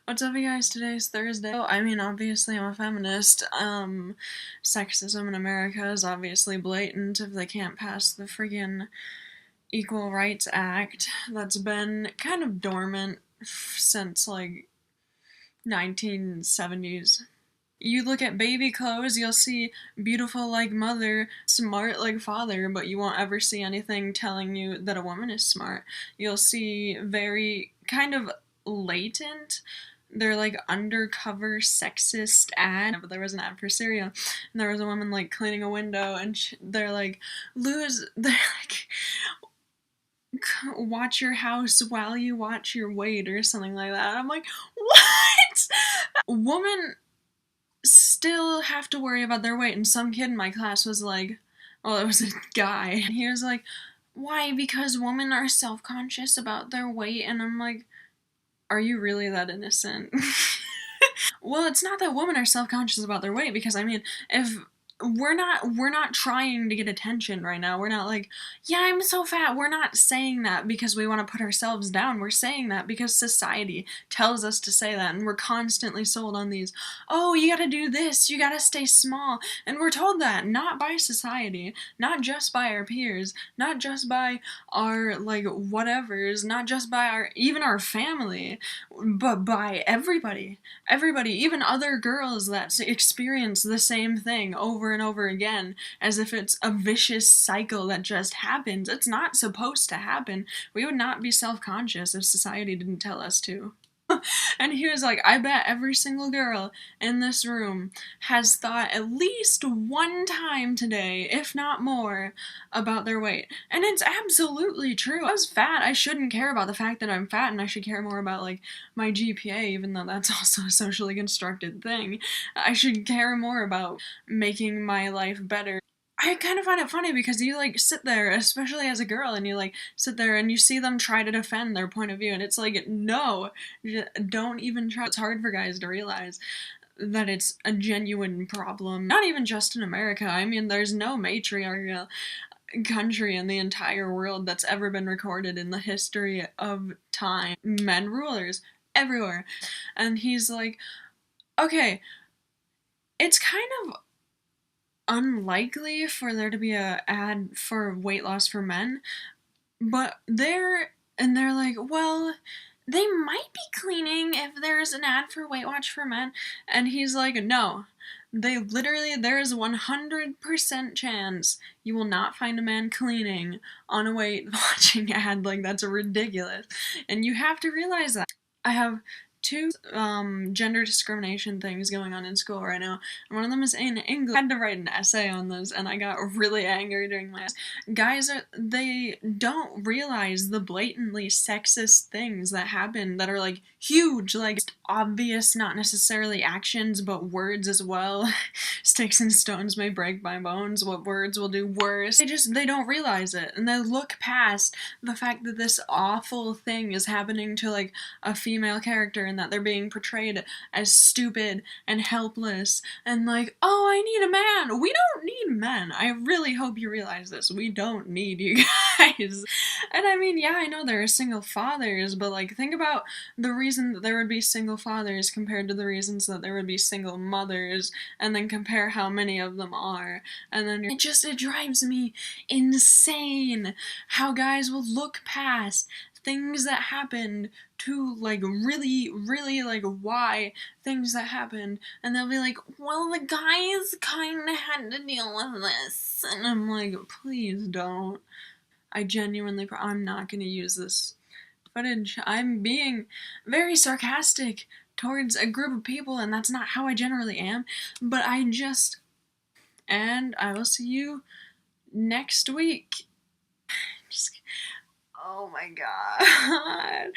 What's up, you guys? Today's Thursday. Oh, I mean, obviously I'm a feminist. Sexism in America is obviously blatant if they can't pass the friggin' Equal Rights Act that's been kind of dormant since, like, 1970s. You look at baby clothes, you'll see beautiful like mother, smart like father, but you won't ever see anything telling you that a woman is smart. You'll see very kind of latent, they're like undercover sexist ad. But there was an ad for cereal, and there was a woman like cleaning a window, and they're like, they're like, watch your house while you watch your weight or something like that. I'm like, what? Woman still have to worry about their weight. And some kid in my class was like, well, it was a guy, and he was like, why? Because women are self-conscious about their weight. And I'm like, are you really that innocent? Well, it's not that women are self-conscious about their weight, because I mean, if we're not trying to get attention right now. We're not like, yeah, I'm so fat. We're not saying that because we want to put ourselves down. We're saying that because society tells us to say that, and we're constantly sold on these, oh, you gotta do this, you gotta stay small. And we're told that not by society, not just by our peers, not just by our like whatevers, not just by even our family, but by everybody. Everybody, even other girls that experience the same thing over and over again, as if it's a vicious cycle that just happens. It's not supposed to happen. We would not be self-conscious if society didn't tell us to. And he was like, I bet every single girl in this room has thought at least one time today, if not more, about their weight. And it's absolutely true. If I was fat, I shouldn't care about the fact that I'm fat, and I should care more about, like, my GPA, even though that's also a socially constructed thing. I should care more about making my life better. I kind of find it funny because you like sit there, especially as a girl, and you like sit there and you see them try to defend their point of view, and it's like, no, don't even try. It's hard for guys to realize that it's a genuine problem. Not even just in America. I mean, there's no matriarchal country in the entire world that's ever been recorded in the history of time. Men rulers everywhere. And he's like, okay, it's kind of unlikely for there to be a ad for weight loss for men, but they're like, well, they might be cleaning if there's an ad for Weight Watch for men. And he's like, no, there is 100% chance you will not find a man cleaning on a Weight Watching ad. Like, that's ridiculous. And you have to realize that. I have two gender discrimination things going on in school right now, and one of them is in English. I had to write an essay on this, and I got really angry during my guys they don't realize the blatantly sexist things that happen that are like huge, like obvious, not necessarily actions but words as well. Sticks and stones may break my bones, what words will do worse. They don't realize it, and they look past the fact that this awful thing is happening to like a female character, and that they're being portrayed as stupid and helpless and like, oh, I need a man. We don't need men. I really hope you realize this. We don't need you guys. And I mean, yeah, I know there are single fathers, but like, think about the reason that there would be single fathers compared to the reasons that there would be single mothers, and then compare how many of them are, and then it drives me insane how guys will look past things that happened to like really, really like why things that happened, and they'll be like, well, the guys kind of had to deal with this, and I'm like, please don't. I genuinely, I'm not gonna use this footage. I'm being very sarcastic towards a group of people, and that's not how I generally am, but and I will see you next week. Oh my god.